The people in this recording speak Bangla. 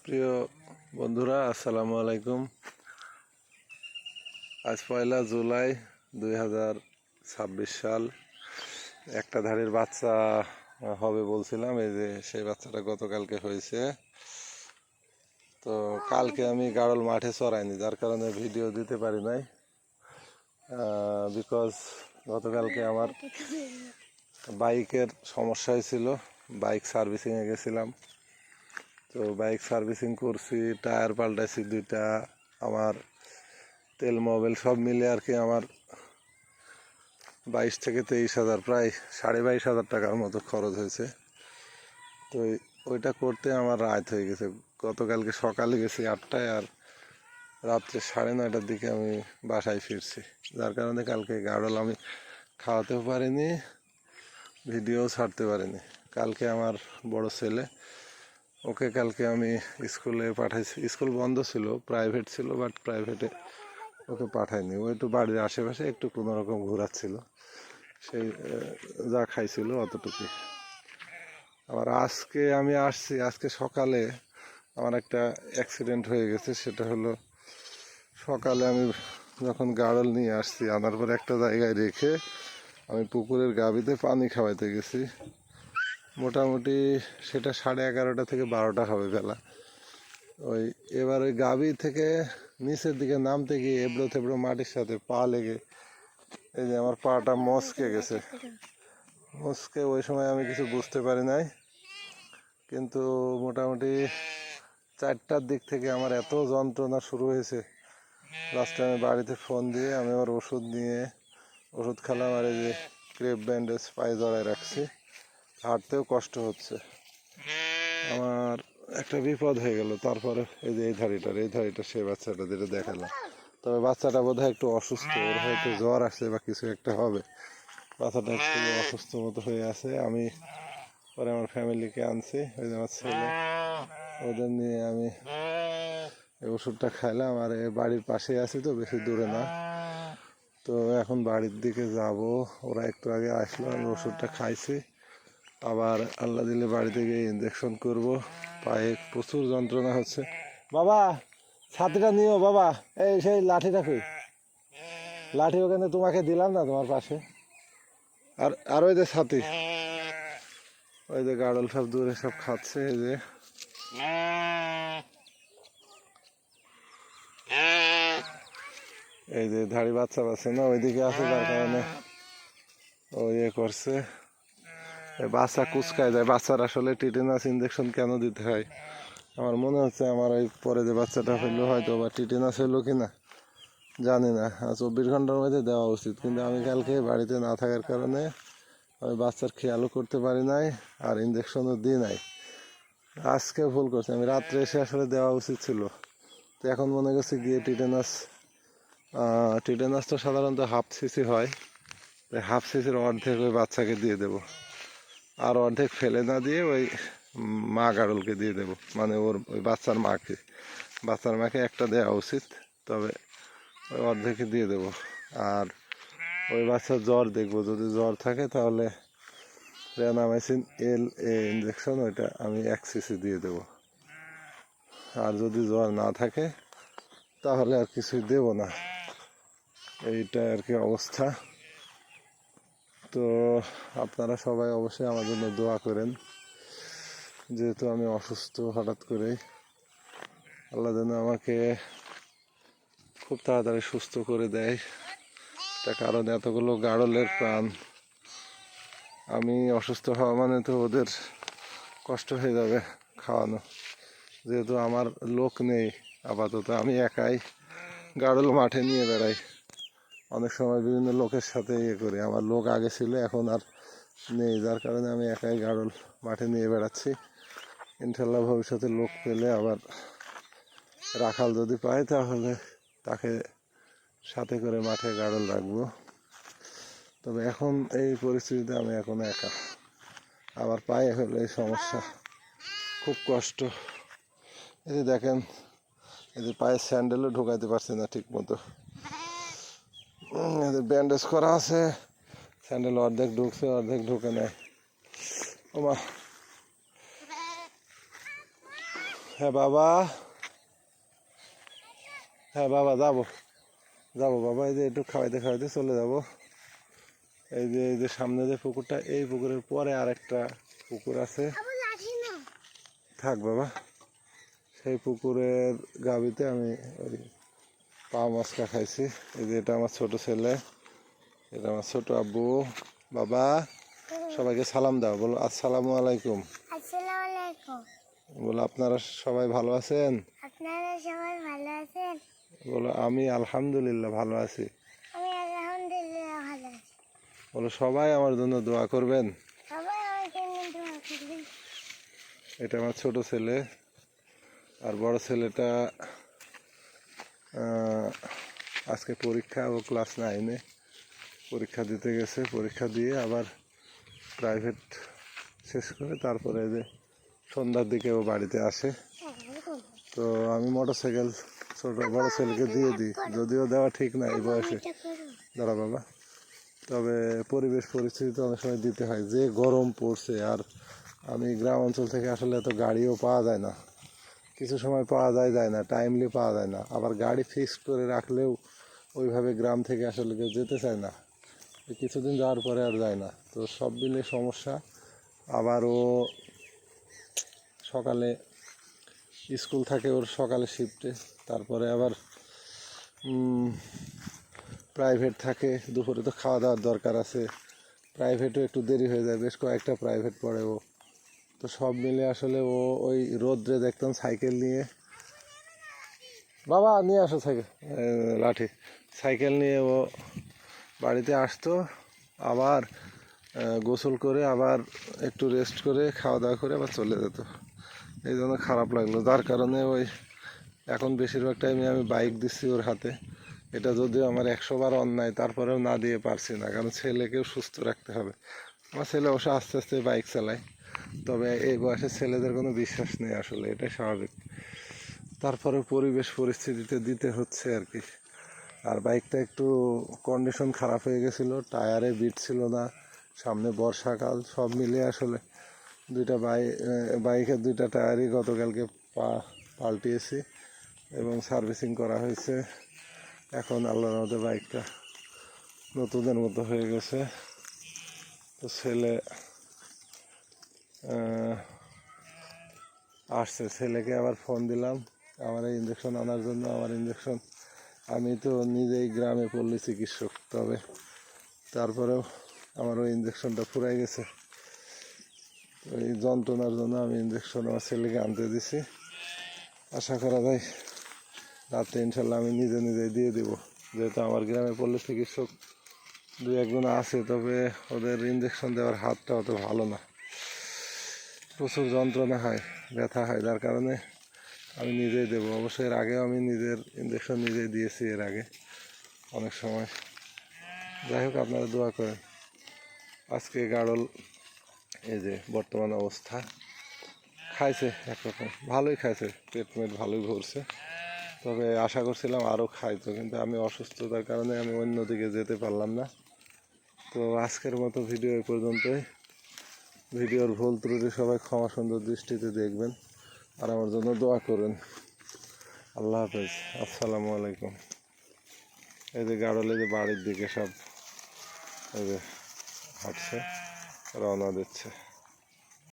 প্রিয় বন্ধুরা, আসসালামু আলাইকুম। আজ 1 জুলাই 2026 সাল। একটা ধাড়ির বাচ্চা হবে বলছিলাম, এই যে সেই বাচ্চাটা গতকালকে হয়েছে। তো কালকে আমি গাড়ল মাঠে চড়াইনি, যার কারণে ভিডিও দিতে পারি নাই। বিকজ গতকালকে আমার বাইকের সমস্যা হয়েছিল, বাইক সার্ভিসিংয়ে গেছিলাম। তো বাইক সার্ভিসিং করছি, টায়ার পাল্টাইছি 2টা, আমার তেল মোবিল সব মিলে আর কি আমার 22 থেকে 23 হাজার, প্রায় 22,500 টাকার মতো খরচ হয়েছে। তো ওইটা করতে আমার রাত হয়ে গেছে। গতকালকে সকালে গেছি 8টায়, আর রাত্রে 9:30টার দিকে আমি বাসায় ফিরছি, যার কারণে কালকে গাড়ল আমি খাওয়াতেও পারিনি, ভিডিও ছাড়তে পারিনি। কালকে আমার বড় ছেলে, ওকে কালকে আমি স্কুলে পাঠাইছি। স্কুল বন্ধ ছিল, প্রাইভেট ছিল, বাট প্রাইভেটে ওকে পাঠাইনি। ও একটু বাড়ির আশেপাশে একটু কোনোরকম ঘোরাচ্ছিল, সেই যা খাইছিল অতটুকুই। আবার আজকে আমি আসছি, আজকে সকালে আমার একটা অ্যাক্সিডেন্ট হয়ে গেছে। সেটা হলো, সকালে আমি যখন গাড়ল নিয়ে আসছি, আনার পর একটা জায়গায় রেখে আমি পুকুরের গাভীতে পানি খাওয়াইতে গেছি। মোটামুটি সেটা 11:30 থেকে 12টা হবে বেলা। এবার ওই গাভী থেকে নিচের দিকে নামতে গিয়ে এবড়ো থেবড়ো মাটির সাথে পা লেগে এই যে আমার পাটা মচকে গেছে। মচকে ওই সময় আমি কিছু বুঝতে পারি নাই, কিন্তু মোটামুটি 4টার দিক থেকে আমার এত যন্ত্রণা শুরু হয়েছে। লাস্টে আমি বাড়িতে ফোন দিয়ে আমি আবার ওষুধ নিয়ে ওষুধ খেলাম, আর এই যে ক্রেপ ব্যান্ডেজ পায়ে জড়ায় রাখছি। হাঁটতেও কষ্ট হচ্ছে। আমার একটা বিপদ হয়ে গেল। তারপরে এই যে এই ধাড়িটা সেই বাচ্চাটা যেটা দেখালাম, তবে বাচ্চাটা বোধহয় একটু অসুস্থ, ওর হয়তো জ্বর আসছে বা কিছু একটা হবে। বাচ্চাটা একটু অসুস্থ মতো হয়ে আছে। আমি পরে আমার ফ্যামিলিকে আনছি, ওই যে আমার ছেলে, ওদের নিয়ে আমি এই ওষুধটা খাইলাম। আর বাড়ির পাশেই আছি, তো বেশি দূরে না। তো এখন বাড়ির দিকে যাব। ওরা একটু আগে আসলো, আমি ওষুধটা খাইছি। আবার আল্লাহ দিলে বাড়িতে গিয়ে ইঞ্জেকশন করব। পায়ে প্রচুর যন্ত্রণা হচ্ছে। বাবা, ছাতিটা নিও বাবা। এই সেই লাঠিটা কই? লাঠি ওখানে তোমাকে দিলাম না, তোমার পাশে। আর ওই যে ছাতি, ওই যে গাড়ল সব দূরে সব খাচ্ছে। এই যে ধাড়ি বাচ্চা পাচ্ছে না, ওইদিকে আছে, যার কারণে ও ইয়ে করছে। বাচ্চা কুচকায় যায়। বাচ্চার আসলে টিটেনাস ইঞ্জেকশন কেন দিতে হয় আমার মনে হচ্ছে, আমার ওই পরে যে বাচ্চাটা হইলো হয়তো বা টিটেনাস হইলো কিনা জানি না, 24 ঘন্টার মধ্যে দেওয়া উচিত। কিন্তু আমি কালকে বাড়িতে না থাকার কারণে আমি বাচ্চার খেয়ালও করতে পারি নাই, আর ইঞ্জেকশনও দিই নাই। আজকে ভুল করছি, আমি রাত্রে এসে আসলে দেওয়া উচিত ছিল। তো এখন মনে করছি গিয়ে টিটেনাস তো সাধারণত হাফ সিসি হয়, হাফ সিসির অর্ধেক ওই বাচ্চাকে দিয়ে দেব, আর অর্ধেক ফেলে না দিয়ে ওই মা গাড়লকে দিয়ে দেব, মানে ওই বাচ্চার মাকে একটা দেওয়া উচিত, তবে ওই অর্ধেকে দিয়ে দেব। আর ওই বাচ্চার জ্বর দেখবো, যদি জ্বর থাকে তাহলে রেনামাইসিন LA ইঞ্জেকশন, ওইটা আমি 1 সিসি দিয়ে দেব। আর যদি জ্বর না থাকে তাহলে আর কিছুই দেব না। এইটা আর কি অবস্থা। তো আপনারা সবাই অবশ্যই আমার জন্য দোয়া করেন, যেহেতু আমি অসুস্থ হঠাৎ করে। আল্লাহ যেন আমাকে খুব তাড়াতাড়ি সুস্থ করে দেয়। তার কারণ এতগুলো গাড়লের প্রাণ, আমি অসুস্থ হওয়া মানে তো ওদের কষ্ট হয়ে যাবে খাওয়ানো। যেহেতু আমার লোক নেই আপাতত, আমি একাই গাড়ল মাঠে নিয়ে বেড়াই। অনেক সময় বিভিন্ন লোকের সাথে ইয়ে করি, আমার লোক আগে ছিল, এখন আর নেই, যার কারণে আমি একাই গাড়ল মাঠে নিয়ে বেড়াচ্ছি। ইনশাল্লাহ ভবিষ্যতে লোক পেলে, আবার রাখাল যদি পাই, তাহলে তাকে সাথে করে মাঠে গাড়ল রাখবো। তবে এখন এই পরিস্থিতিতে আমি এখন একা। আমার পায়ে হলো এই সমস্যা, খুব কষ্ট। এই যে দেখেন, এই যে পায়ের স্যান্ডেলও ঢোকাইতে পারছি না ঠিক মতো। ব্যান্ডেজ করা আছে, স্যান্ডেল অর্ধেক ঢুকছে, অর্ধেক ঢুকে নেয়। ওমা, হ্যাঁ বাবা, হ্যাঁ বাবা যাবো, যাবো বাবা, এই যে একটু খাওয়াইতে খাওয়াইতে চলে যাব। এই যে সামনে যে পুকুরটা, এই পুকুরের পরে আরেকটা পুকুর আছে। থাক বাবা, সেই পুকুরের গাবিতে আমি ওই পা মাছটা খাইছি। এই যে এটা আমার ছোট ছেলে, এটা আমার ছোট আব্বু। বাবা সবাইকে সালাম দাও, বলো আসসালামু আলাইকুম। বলো আপনারা সবাই ভালো আছেন। আপনারা সবাই ভালো আছেন? বলো আমি আলহামদুলিল্লাহ ভালো আছি। আমি আলহামদুলিল্লাহ ভালো আছি। বলো সবাই আমার জন্য দোয়া করবেন। সবাই আমার জন্য দোয়া করবেন। এটা আমার ছোট ছেলে, আর বড় ছেলেটা আজকে পরীক্ষা, ও ক্লাস 9-এ পরীক্ষা দিতে গেছে। পরীক্ষা দিয়ে আবার প্রাইভেট শেষ করে তারপরে যে সন্ধ্যার দিকে ও বাড়িতে আসে। তো আমি মোটরসাইকেল বড় ছেলেকে দিয়ে দিই, যদিও দেওয়া ঠিক না এই বয়সে। দাঁড়া বাবা, তবে পরিবেশ পরিস্থিতি তো অনেক সময় দিতে হয়, যে গরম পড়ছে। আর আমি গ্রাম অঞ্চল থেকে আসলে এত গাড়িও পাওয়া যায় না, কিছু সময় পাওয়া যায় না, টাইমলি পাওয়া যায় না। আবার গাড়ি ফিক্সড করে রাখলেও ওইভাবে গ্রাম থেকে আসলে কেউ যেতে চায় না, কিছুদিন যাওয়ার পরে আর যায় না। তো সব মিলে সমস্যা। আবার ও সকালে স্কুল থাকে, ওর সকালে শিফটে, তারপরে আবার প্রাইভেট থাকে, দুপুরে তো খাওয়া দাওয়ার দরকার আছে, প্রাইভেটও একটু দেরি হয়ে যায়, বেশ কয়েকটা প্রাইভেট পড়ে ও। তো সব মিলে আসলে ও ওই রোদ্রে দেখতাম সাইকেল নিয়ে, বাবা নিয়ে আসো সাইকেল, লাঠি, সাইকেল নিয়ে ও বাড়িতে আসতো, আবার গোসল করে আবার একটু রেস্ট করে খাওয়া দাওয়া করে আবার চলে যেত। এই জন্য খারাপ লাগলো, যার কারণে ওই এখন বেশিরভাগ টাইমে আমি বাইক দিচ্ছি ওর হাতে। এটা যদিও আমার 100 বার অন্যায়, তারপরেও না দিয়ে পারছি না, কারণ ছেলেকেও সুস্থ রাখতে হবে। আমার ছেলে অবশ্য আস্তে আস্তে বাইক চালায়, তবে এই বয়সের ছেলেদের কোনো বিশ্বাস নেই আসলে, এটাই স্বাভাবিক। তারপরে পরিবেশ পরিস্থিতিতে দিতে হচ্ছে আর কি। আর বাইকটা একটু কন্ডিশন খারাপ হয়ে গেছিলো, টায়ারে বিট ছিল না, সামনে বর্ষাকাল, সব মিলিয়ে আসলে দুইটা বাইকের দুইটা টায়ারই গতকালকে পাল্টিয়েছি এবং সার্ভিসিং করা হয়েছে। এখন আল্লাহর মধ্যে বাইকটা নতুনের মতো হয়ে গেছে। তো ছেলে আসছে, ছেলেকে আবার ফোন দিলাম আমার এই ইঞ্জেকশন আনার জন্য। আমার ইঞ্জেকশন, আমি তো নিজেই গ্রামে পল্লী চিকিৎসক, তবে তারপরেও আমার ওই ইঞ্জেকশনটা ফুরাই গেছে। এই যন্ত্রণার জন্য আমি ইঞ্জেকশন আমার ছেলেকে আনতে দিছি, আশা করা যায় রাতে ইনশাল্লাহ আমি নিজে নিজেই দিয়ে দিব। যেহেতু আমার গ্রামে পল্লী চিকিৎসক 2-1 জন আছে, তবে ওদের ইঞ্জেকশন দেওয়ার হাতটা অত ভালো না, প্রচুর যন্ত্রণা হয়, ব্যথা হয়, যার কারণে আমি নিজেই দেবো। অবশ্যই এর আগেও আমি নিজের ইঞ্জেকশন নিজেই দিয়েছি এর আগে অনেক সময়। যাই হোক, আপনারা দোয়া করেন। আজকে গাড়ল এই যে বর্তমান অবস্থা, খাইছে একরকম, ভালোই খাইছে, পেট ভালোই ভরছে। তবে আশা করছিলাম আরও খাইতো, কিন্তু আমি অসুস্থতার কারণে আমি অন্যদিকে যেতে পারলাম না। তো আজকের মতো ভিডিও এ পর্যন্তই। ভিডিওর ভুল ত্রুটি সবাই ক্ষমা সুন্দর দৃষ্টিতে দেখবেন, আর আমার জন্য দোয়া করবেন। আল্লাহ হাফেজ, আসসালামু আলাইকুম। এই যে গাড়লে যে বাড়ির দিকে সব এই যে হাঁটছে, রওনা দিচ্ছে।